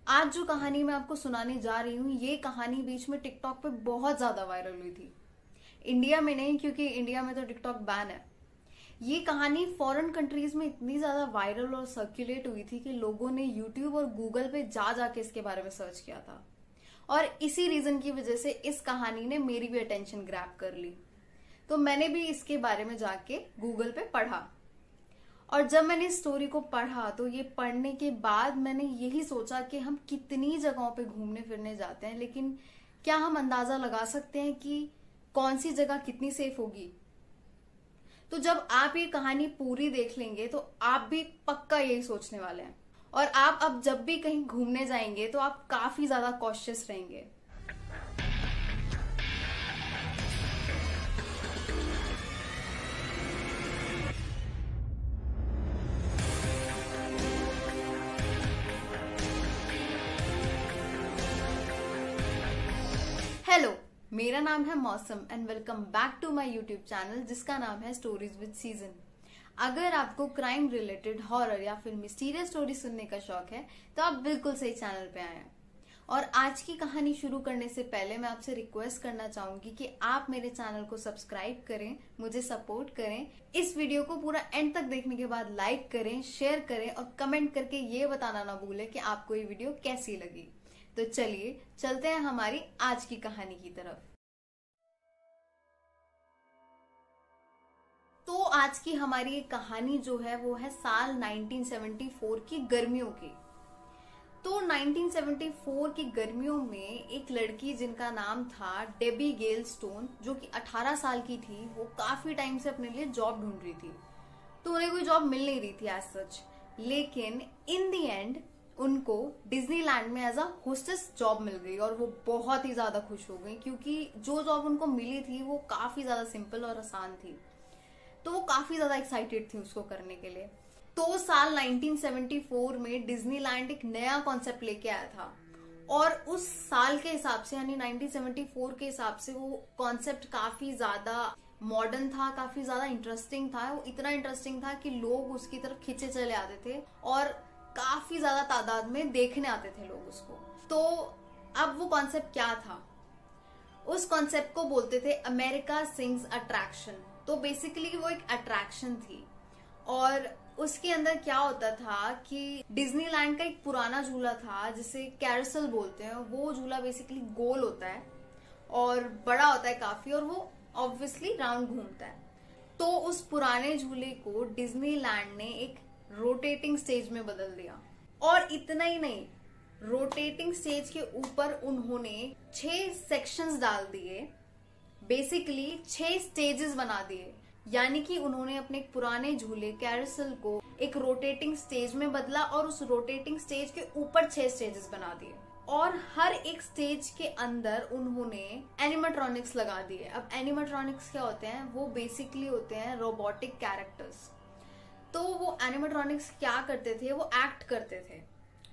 आज जो कहानी मैं आपको सुनाने जा रही हूँ, ये कहानी बीच में टिकटॉक पे बहुत ज्यादा वायरल हुई थी। इंडिया में नहीं, क्योंकि इंडिया में तो टिकटॉक बैन है। ये कहानी फॉरेन कंट्रीज में इतनी ज्यादा वायरल और सर्कुलेट हुई थी कि लोगों ने यूट्यूब और गूगल पे जा जाके इसके बारे में सर्च किया था। और इसी रीजन की वजह से इस कहानी ने मेरी भी अटेंशन ग्रैब कर ली। तो मैंने भी इसके बारे में जाके गूगल पे पढ़ा। और जब मैंने इस स्टोरी को पढ़ा तो ये पढ़ने के बाद मैंने यही सोचा कि हम कितनी जगहों पे घूमने फिरने जाते हैं, लेकिन क्या हम अंदाजा लगा सकते हैं कि कौन सी जगह कितनी सेफ होगी। तो जब आप ये कहानी पूरी देख लेंगे तो आप भी पक्का यही सोचने वाले हैं। और आप अब जब भी कहीं घूमने जाएंगे तो आप काफी ज्यादा कॉशियस रहेंगे। हेलो, मेरा नाम है Mausam and welcome back to my YouTube channel जिसका नाम है स्टोरीज विद सीजन। अगर आपको क्राइम रिलेटेड, हॉरर या फिर मिस्टीरियस स्टोरी सुनने का शौक है तो आप बिल्कुल सही चैनल पे आए हैं। और आज की कहानी शुरू करने से पहले मैं आपसे रिक्वेस्ट करना चाहूंगी कि आप मेरे चैनल को सब्सक्राइब करें, मुझे सपोर्ट करें। इस वीडियो को पूरा एंड तक देखने के बाद लाइक करें, शेयर करें और कमेंट करके ये बताना ना भूलें कि आपको ये वीडियो कैसी लगी। तो चलिए चलते हैं हमारी आज की कहानी की तरफ। तो आज की हमारी ये कहानी जो है वो है साल 1974 की गर्मियों की। तो 1974 की गर्मियों में एक लड़की जिनका नाम था डेबी गेल स्टोन, जो कि 18 साल की थी, वो काफी टाइम से अपने लिए जॉब ढूंढ रही थी। तो उन्हें कोई जॉब मिल नहीं रही थी एज सच, लेकिन इन दी एंड उनको डिज्नीलैंड में एज अ होस्टेस जॉब मिल गई और वो बहुत ही ज्यादा खुश हो गई, क्योंकि जो जॉब उनको मिली थी वो काफी ज्यादा सिंपल और आसान थी। तो वो काफी ज्यादा एक्साइटेड थी उसको करने के लिए। तो साल 1974 में डिज्नीलैंड एक नया कॉन्सेप्ट लेके आया था और उस साल के हिसाब से यानी 1974 के हिसाब से वो कॉन्सेप्ट काफी ज्यादा मॉडर्न था, काफी ज्यादा इंटरेस्टिंग था। वो इतना इंटरेस्टिंग था कि लोग उसकी तरफ खींचे चले आते थे और काफी ज्यादा तादाद में देखने आते थे लोग उसको। तो अब वो कॉन्सेप्ट क्या था? उस कॉन्सेप्ट को बोलते थे अमेरिका सिंग्स अट्रैक्शन। तो बेसिकली वो एक अट्रैक्शन थी और उसके अंदर क्या होता था कि डिज्नीलैंड का एक पुराना झूला था जिसे कैरोसेल बोलते हैं। वो झूला बेसिकली गोल होता है और बड़ा होता है काफी, और वो ऑब्वियसली राउंड घूमता है। तो उस पुराने झूले को डिज्नीलैंड ने एक रोटेटिंग स्टेज में बदल दिया। और इतना ही नहीं, रोटेटिंग स्टेज के ऊपर उन्होंने 6 सेक्शंस डाल दिए, बेसिकली 6 स्टेजेस बना दिए। यानी कि उन्होंने अपने एक पुराने झूले कैरोसेल को एक रोटेटिंग स्टेज में बदला और उस रोटेटिंग स्टेज के ऊपर 6 स्टेजेस बना दिए। और हर एक स्टेज के अंदर उन्होंने एनिमेट्रॉनिक्स लगा दिए। अब एनिमेट्रॉनिक्स क्या होते हैं? वो बेसिकली होते हैं रोबोटिक कैरेक्टर्स। तो वो एनिमेट्रॉनिक्स क्या करते थे? वो एक्ट करते थे,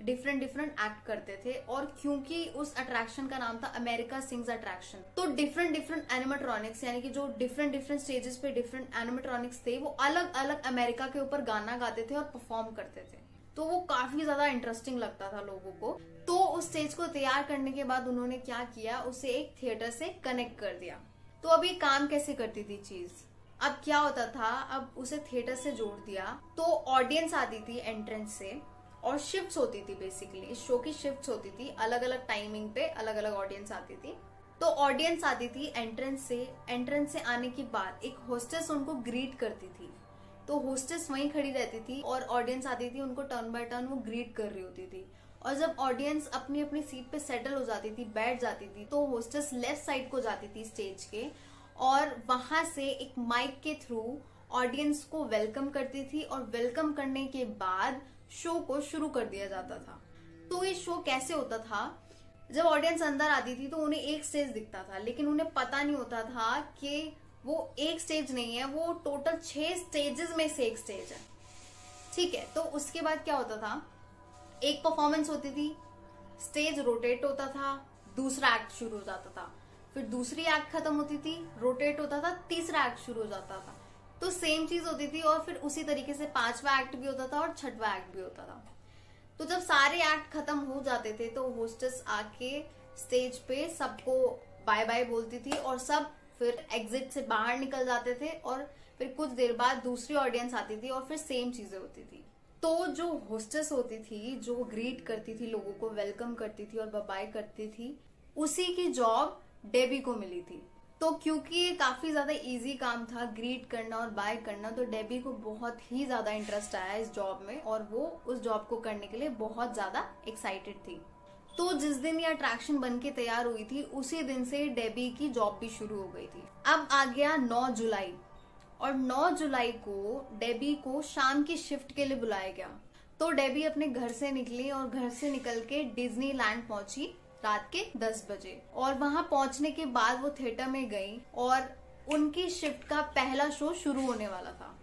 डिफरेंट एक्ट करते थे। और क्योंकि उस अट्रैक्शन का नाम था अमेरिका सिंग्स अट्रैक्शन, तो डिफरेंट एनिमेट्रॉनिक्स यानी कि जो डिफरेंट स्टेजेस पे डिफरेंट एनिमेट्रॉनिक्स थे वो अलग अलग अमेरिका के ऊपर गाना गाते थे और परफॉर्म करते थे। तो वो काफी ज्यादा इंटरेस्टिंग लगता था लोगों को। तो उस स्टेज को तैयार करने के बाद उन्होंने क्या किया, उसे एक थिएटर से कनेक्ट कर दिया। तो अब ये काम कैसे करती थी चीज? अब क्या होता था, अब उसे थिएटर से जोड़ दिया तो ऑडियंस आती थी एंट्रेंस से और शिफ्ट्स होती थी। बेसिकली इस शो की शिफ्ट्स होती थी, अलग अलग टाइमिंग पे अलग अलग ऑडियंस आती थी। तो ऑडियंस आती थी एंट्रेंस से आने के बाद एक होस्टेस उनको ग्रीट करती थी। तो होस्टेस वहीं खड़ी रहती थी और ऑडियंस आती थी, उनको टर्न बाय टर्न वो ग्रीट कर रही होती थी। और जब ऑडियंस अपनी अपनी सीट पे सेटल हो जाती थी, बैठ जाती थी, तो होस्टेस लेफ्ट साइड को जाती थी स्टेज के और वहां से एक माइक के थ्रू ऑडियंस को वेलकम करती थी। और वेलकम करने के बाद शो को शुरू कर दिया जाता था। तो ये शो कैसे होता था? जब ऑडियंस अंदर आती थी तो उन्हें एक स्टेज दिखता था, लेकिन उन्हें पता नहीं होता था कि वो एक स्टेज नहीं है, वो टोटल 6 स्टेजेस में से एक स्टेज है। ठीक है, तो उसके बाद क्या होता था, एक परफॉर्मेंस होती थी, स्टेज रोटेट होता था, दूसरा एक्ट शुरू हो जाता था, फिर दूसरी एक्ट खत्म होती थी, रोटेट होता था, तीसरा एक्ट शुरू हो जाता था। तो सेम चीज होती थी और फिर उसी तरीके से 5वां एक्ट भी होता था और 6वां एक्ट भी होता था। तो जब सारे एक्ट खत्म हो जाते थे तो होस्टेस आके स्टेज पे सबको बाय बाय बोलती थी और सब फिर एग्जिट से बाहर निकल जाते थे और फिर कुछ देर बाद दूसरी ऑडियंस आती थी और फिर सेम चीजें होती थी। तो जो होस्टेस होती थी, जो ग्रीट करती थी, लोगों को वेलकम करती थी और बाय करती थी, उसी की जॉब डेबी को मिली थी। तो क्योंकि ये काफी ज्यादा इजी काम था ग्रीट करना और बाय करना, तो डेबी को बहुत ही ज्यादा इंटरेस्ट आया इस जॉब में और वो उस जॉब को करने के लिए बहुत ज्यादा एक्साइटेड थी। तो जिस दिन ये अट्रैक्शन बन के तैयार हुई थी उसी दिन से डेबी की जॉब भी शुरू हो गई थी। अब आ गया 9 जुलाई और 9 जुलाई को डेबी को शाम की शिफ्ट के लिए बुलाया गया। तो डेबी अपने घर से निकली और घर से निकल के डिज्नीलैंड पहुंची रात के 10 बजे और वहां पहुंचने के बाद वो थिएटर में गई और उनकी शिफ्ट का पहला शो शुरू होने वाला था।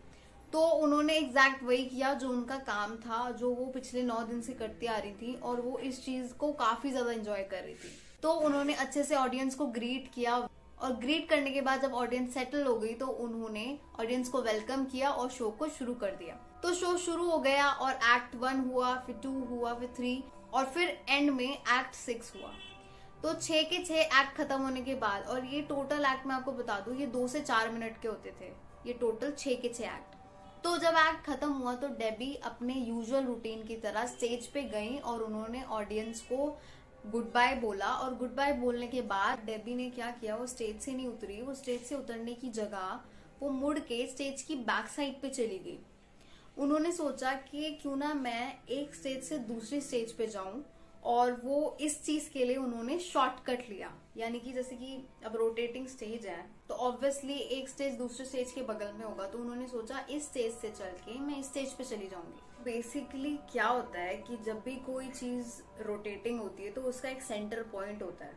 तो उन्होंने एग्जैक्ट वही किया जो उनका काम था, जो वो पिछले 9 दिन से करती आ रही थी और वो इस चीज को काफी ज्यादा एंजॉय कर रही थी। तो उन्होंने अच्छे से ऑडियंस को ग्रीट किया और ग्रीट करने के बाद जब ऑडियंस सेटल हो गई तो उन्होंने ऑडियंस को वेलकम किया और शो को शुरू कर दिया। तो शो शुरू हो गया और एक्ट 1 हुआ, फिर 2 हुआ, फिर 3 और फिर एंड में एक्ट 6 हुआ। तो 6 के 6 एक्ट खत्म होने के बाद, और ये टोटल एक्ट मैं आपको बता दूं ये 2 से 4 मिनट के होते थे, ये टोटल 6 के 6 एक्ट। तो जब एक्ट खत्म हुआ तो डेबी अपने यूजुअल रूटीन की तरह स्टेज पे गई और उन्होंने ऑडियंस को गुड बाय बोला और गुड बाय बोलने के बाद डेबी ने क्या किया, वो स्टेज से नहीं उतरी, वो स्टेज से उतरने की जगह वो मुड़ के स्टेज की बैक साइड पे चली गई। उन्होंने सोचा कि क्यों ना मैं एक स्टेज से दूसरी स्टेज पे जाऊं और वो इस चीज के लिए उन्होंने शॉर्टकट लिया। यानी कि जैसे कि अब रोटेटिंग स्टेज है तो ऑब्वियसली एक स्टेज दूसरे स्टेज के बगल में होगा, तो उन्होंने सोचा इस स्टेज से चल के मैं इस स्टेज पे चली जाऊंगी। बेसिकली क्या होता है कि जब भी कोई चीज रोटेटिंग होती है तो उसका एक सेंटर पॉइंट होता है।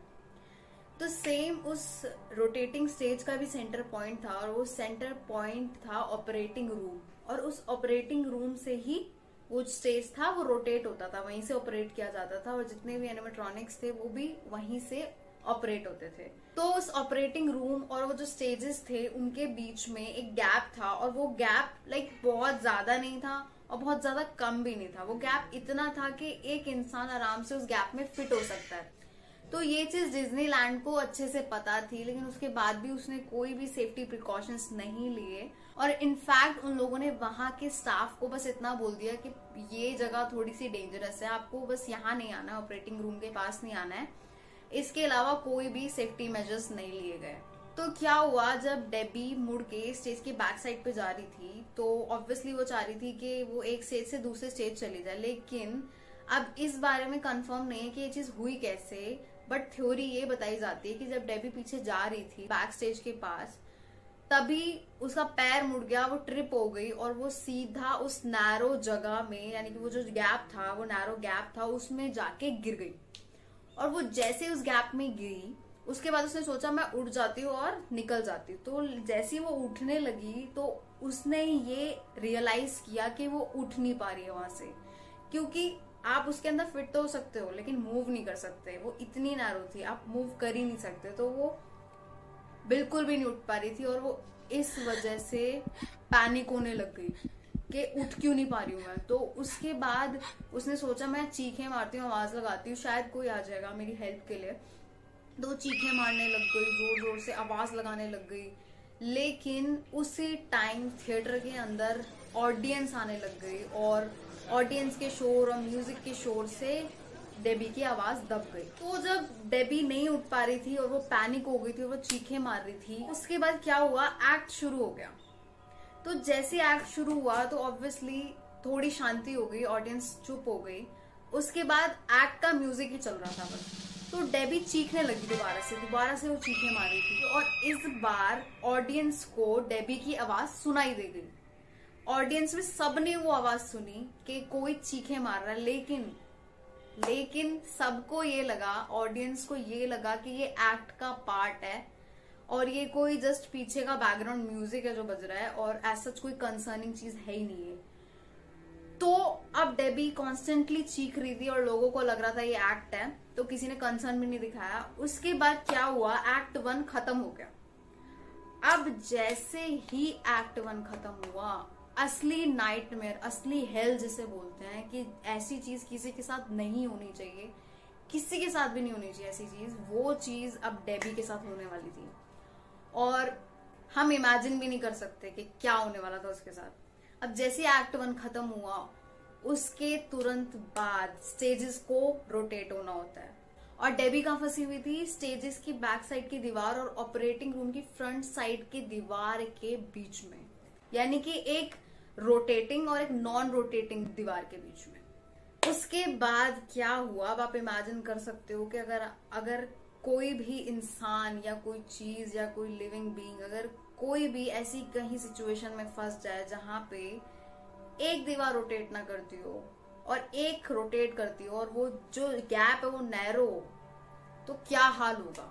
तो सेम उस रोटेटिंग स्टेज का भी सेंटर पॉइंट था और वो सेंटर पॉइंट था ऑपरेटिंग रूम, और उस ऑपरेटिंग रूम से ही वो स्टेज था वो रोटेट होता था, वहीं से ऑपरेट किया जाता था और जितने भी एनिमेट्रॉनिक्स थे वो भी वहीं से ऑपरेट होते थे। तो उस ऑपरेटिंग रूम और वो जो स्टेजेस थे उनके बीच में एक गैप था और वो गैप लाइक बहुत ज्यादा नहीं था और बहुत ज्यादा कम भी नहीं था। वो गैप इतना था कि एक इंसान आराम से उस गैप में फिट हो सकता है। तो ये चीज डिज्नीलैंड को अच्छे से पता थी, लेकिन उसके बाद भी उसने कोई भी सेफ्टी प्रिकॉशंस नहीं लिए और इनफैक्ट उन लोगों ने वहां के स्टाफ को बस इतना बोल दिया कि ये जगह थोड़ी सी डेंजरस है, आपको बस यहाँ नहीं आना, ऑपरेटिंग रूम के पास नहीं आना है। इसके अलावा कोई भी सेफ्टी मेजर्स नहीं लिए गए। तो क्या हुआ, जब डेबी मुड़ के स्टेज के बैक साइड पे जा रही थी तो ऑब्वियसली वो चाह रही थी कि वो एक स्टेज से दूसरे स्टेज चली जाए, लेकिन अब इस बारे में कंफर्म नहीं है कि ये चीज हुई कैसे, बट थ्योरी ये बताई जाती है कि जब डेबी पीछे जा रही थी बैक स्टेज के पास तभी उसका पैर मुड़ गया, वो ट्रिप हो गई और वो सीधा उस नैरो जगह में, यानी कि वो जो गैप था, वो नैरो गैप था, उसमें जाके गिर गई। और वो जैसे उस गैप में गिरी उसके बाद उसने सोचा मैं उठ जाती हूँ और निकल जाती हूँ। तो जैसे वो उठने लगी तो उसने ये रियलाइज किया कि वो उठ नहीं पा रही है वहां से, क्योंकि आप उसके अंदर फिट तो हो सकते हो लेकिन मूव नहीं कर सकते, वो इतनी नैरो थी, आप मूव कर ही नहीं सकते। तो वो बिल्कुल भी नहीं उठ पा रही थी और वो इस वजह से पैनिक होने लग गई कि उठ क्यों नहीं पा रही हूँ मैं। तो उसके बाद उसने सोचा मैं चीखें मारती हूँ, आवाज लगाती हूँ, शायद कोई आ जाएगा मेरी हेल्प के लिए। तो वो चीखें मारने लग गई, जोर जोर से आवाज लगाने लग गई, लेकिन उसी टाइम थिएटर के अंदर ऑडियंस आने लग गई और ऑडियंस के शोर और म्यूजिक के शोर से डेबी की आवाज दब गई। तो जब डेबी नहीं उठ पा रही थी और वो पैनिक हो गई थी और वो चीखें मार रही थी, उसके बाद क्या हुआ, एक्ट शुरू हो गया। तो जैसे एक्ट शुरू हुआ तो ऑब्वियसली थोड़ी शांति हो गई, ऑडियंस चुप हो गई। उसके बाद एक्ट का म्यूजिक ही चल रहा था बस। तो डेबी चीखने लगी दोबारा से वो चीखें मार रही थी और इस बार ऑडियंस को डेबी की आवाज सुनाई दे गई। ऑडियंस में सबने वो आवाज सुनी कि कोई चीखें मार रहा है, लेकिन सबको ये लगा, ऑडियंस को ये लगा कि ये एक्ट का पार्ट है और ये कोई जस्ट पीछे का बैकग्राउंड म्यूजिक है जो बज रहा है और ऐसा कोई कंसर्निंग चीज है ही नहीं है। तो अब डेबी कॉन्स्टेंटली चीख रही थी और लोगों को लग रहा था ये एक्ट है, तो किसी ने कंसर्न भी नहीं दिखाया। उसके बाद क्या हुआ, एक्ट 1 खत्म हो गया। अब जैसे ही एक्ट 1 खत्म हुआ असली नाइटमेयर, असली हेल जिसे बोलते हैं, कि ऐसी चीज किसी के साथ नहीं होनी चाहिए, किसी के साथ भी नहीं होनी चाहिए ऐसी चीज, वो चीज अब डेबी के साथ होने वाली थी। और हम इमेजिन भी नहीं कर सकते कि क्या होने वाला था उसके साथ। अब जैसे एक्ट 1 खत्म हुआ, उसके तुरंत बाद स्टेजेस को रोटेट होना होता है, और डेबी कहां फंसी हुई थी? स्टेजेस की बैक साइड की दीवार और ऑपरेटिंग रूम की फ्रंट साइड की दीवार के बीच में, यानी कि एक रोटेटिंग और एक नॉन रोटेटिंग दीवार के बीच में। उसके बाद क्या हुआ, अब आप इमेजिन कर सकते हो कि अगर कोई भी इंसान या कोई चीज या कोई लिविंग बीइंग, अगर कोई भी ऐसी कहीं सिचुएशन में फंस जाए जहां पे एक दीवार रोटेट ना करती हो और एक रोटेट करती हो, और वो जो गैप है वो नैरो हो, तो क्या हाल होगा?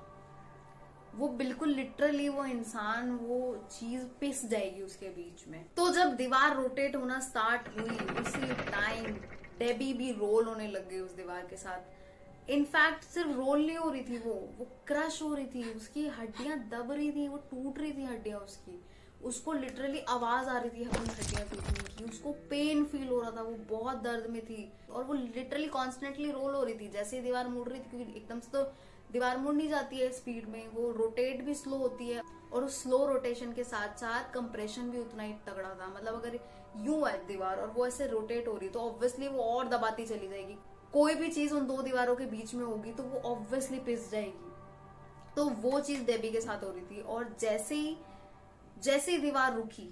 वो बिल्कुल लिटरली वो इंसान, वो चीज पिस जाएगी उसके बीच में। तो जब दीवार रोटेट होना स्टार्ट हुई, उसी टाइम डेबी भी रोल होने लग गई उस दीवार के साथ। इनफैक्ट सिर्फ रोल नहीं हो रही थी, वो क्रश हो रही थी, उसकी हड्डियां दब रही थी, वो टूट रही थी हड्डियां उसकी, उसको लिटरली आवाज आ रही थी अपनी हड्डियां टूटने की, उसको पेन फील हो रहा था, वो बहुत दर्द में थी, और वो लिटरली कॉन्स्टेंटली रोल हो रही थी। जैसे ही दीवार मुड़ रही थी, क्योंकि एकदम से तो दीवार मुड़ नहीं जाती है स्पीड में, वो रोटेट भी स्लो होती है, और उस स्लो रोटेशन के साथ साथ कंप्रेशन भी उतना ही तगड़ा था। मतलब अगर यूं है दीवार और वो ऐसे रोटेट हो रही, तो ऑब्वियसली वो और दबाती चली जाएगी। कोई भी चीज उन दो दीवारों के बीच में होगी तो वो ऑब्वियसली पिस जाएगी। तो वो चीज डेबी के साथ हो रही थी, और जैसे ही दीवार रुकी,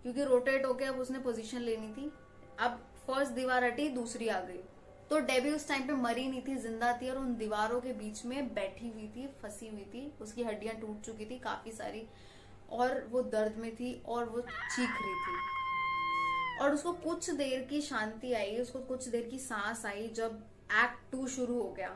क्योंकि रोटेट होके अब उसने पोजीशन लेनी थी, अब फर्स्ट दीवार हटी, दूसरी आ गई, तो डेबी उस टाइम पे मरी नहीं थी, जिंदा थी, और उन दीवारों के बीच में बैठी हुई थी, फंसी हुई थी, उसकी हड्डियां टूट चुकी थी काफी सारी, और वो दर्द में थी और वो चीख रही थी। और उसको कुछ देर की शांति आई, उसको कुछ देर की सांस आई जब एक्ट 2 शुरू हो गया,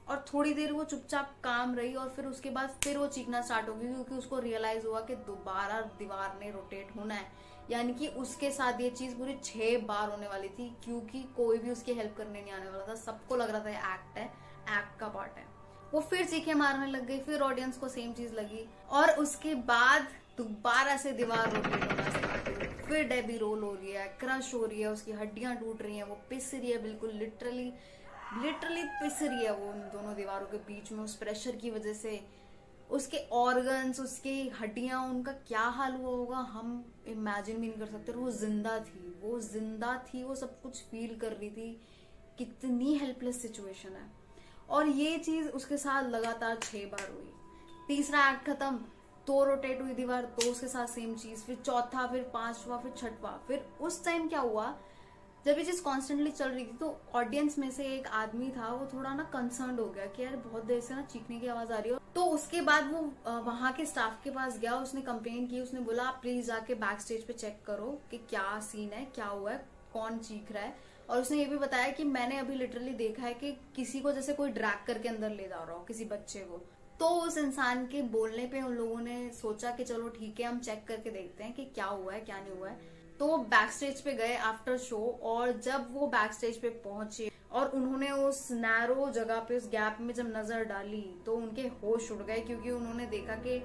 और थोड़ी देर वो चुपचाप काम रही, और फिर उसके बाद फिर वो चीखना स्टार्ट हो गई, क्योंकि उसको रियलाइज हुआ कि दोबारा दीवार ने रोटेट होना है, यानी कि उसके साथ ये चीज पूरी 6 बार होने वाली थी, क्योंकि कोई भी उसकी हेल्प करने नहीं आने वाला था। सबको लग रहा था एक्ट है, एक्ट का पार्ट है। वो फिर चीखे मारने लग गई, फिर ऑडियंस को सेम चीज लगी, और उसके बाद दोबारा से दीवार रोटेट होना स्टार्ट हुई, फिर डेबी रोल हो रही है, क्रश हो रही है, उसकी हड्डियां टूट रही हैं, वो पिस रही है, बिल्कुल लिटरली पिस रही है वो उन दोनों दीवारों के बीच में, उस प्रेशर की वजह से। उसके ऑर्गन्स, उसकी हड्डियां, उनका क्या हाल हुआ होगा हम इमेजिन भी नहीं कर सकते। वो जिंदा थी, वो सब कुछ फील कर रही थी। कितनी हेल्पलेस सिचुएशन है। और ये चीज उसके साथ लगातार 6 बार हुई। तीसरा एक्ट खत्म, तो रोटेट हुई दीवार, तो उसके साथ सेम चीज, फिर चौथा, फिर 5वां, फिर 6वां। फिर उस टाइम क्या हुआ, जब ये चीज कॉन्स्टेंटली चल रही थी, तो ऑडियंस में से एक आदमी था, वो थोड़ा ना कंसर्न हो गया कि यार बहुत देर से ना चीखने की आवाज आ रही है। तो उसके बाद वो वहां के स्टाफ के पास गया, उसने कंप्लेन की, उसने बोला आप प्लीज जाके बैक स्टेज पे चेक करो कि क्या सीन है, क्या हुआ है, कौन चीख रहा है। और उसने ये भी बताया कि मैंने अभी लिटरली देखा है कि किसी को जैसे कोई ड्रैग करके अंदर ले जा रहा हो, किसी बच्चे को। तो उस इंसान के बोलने पे उन लोगों ने सोचा कि चलो ठीक है, हम चेक करके देखते हैं कि क्या हुआ है, क्या नहीं हुआ है। तो वो बैक स्टेज पे गए आफ्टर शो, और जब वो बैक स्टेज पे पहुंचे और उन्होंने उस नैरो जगह पे, उस गैप में जब नजर डाली, तो उनके होश उड़ गए, क्योंकि उन्होंने देखा कि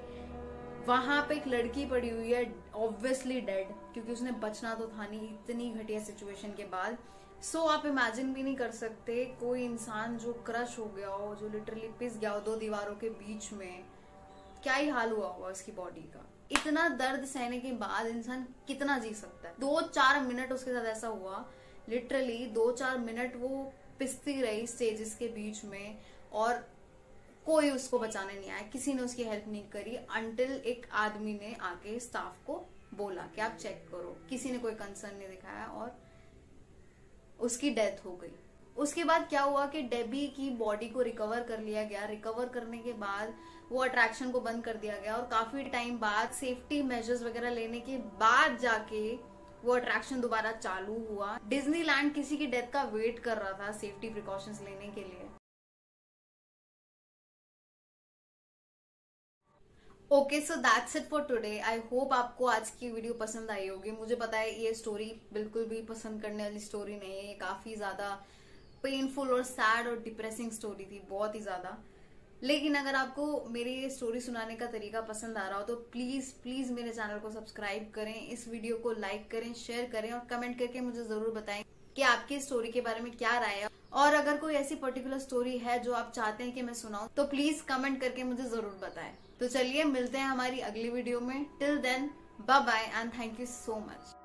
वहां पे एक लड़की पड़ी हुई है, ऑब्वियसली डेड, क्योंकि उसने बचना तो था नहीं इतनी घटिया सिचुएशन के बाद। सो आप इमेजिन भी नहीं कर सकते, कोई इंसान जो क्रश हो गया हो, जो लिटरली पिस गया हो 2 दीवारों के बीच में, क्या ही हाल हुआ होगा उसकी बॉडी का। इतना दर्द सहने के बाद इंसान कितना जी सकता है। 2-4 मिनट उसके साथ ऐसा हुआ, लिटरली 2-4 मिनट वो पिसती रही स्टेजेस के बीच में, और कोई उसको बचाने नहीं आया, किसी ने उसकी हेल्प नहीं करी, अंटिल एक आदमी ने आके स्टाफ को बोला कि आप चेक करो। किसी ने कोई कंसर्न नहीं दिखाया, और उसकी डेथ हो गई। उसके बाद क्या हुआ कि डेबी की बॉडी को रिकवर कर लिया गया। रिकवर करने के बाद वो अट्रैक्शन को बंद कर दिया गया, और काफी टाइम बाद सेफ्टी मेजर्स वगैरह लेने के बाद जाके वो अट्रैक्शन दोबारा चालू हुआ। डिज्नीलैंड किसी की डेथ का वेट कर रहा था सेफ्टी प्रिकॉशंस लेने के लिए। Okay, so that's it for today. I hope आपको आज की वीडियो पसंद आई होगी। मुझे पता है ये स्टोरी बिल्कुल भी पसंद करने वाली स्टोरी नहीं है, ये काफी ज्यादा पेनफुल और सैड और डिप्रेसिंग स्टोरी थी, बहुत ही ज्यादा। लेकिन अगर आपको मेरी स्टोरी सुनाने का तरीका पसंद आ रहा हो तो प्लीज प्लीज मेरे चैनल को सब्सक्राइब करें, इस वीडियो को लाइक करें, शेयर करें और कमेंट करके मुझे जरूर बताएं कि आपकी स्टोरी के बारे में क्या राय है। और अगर कोई ऐसी पर्टिकुलर स्टोरी है जो आप चाहते हैं कि मैं सुनाऊं तो प्लीज कमेंट करके मुझे जरूर बताएं। तो चलिए मिलते हैं हमारी अगली वीडियो में। Till then bye bye and thank you so much.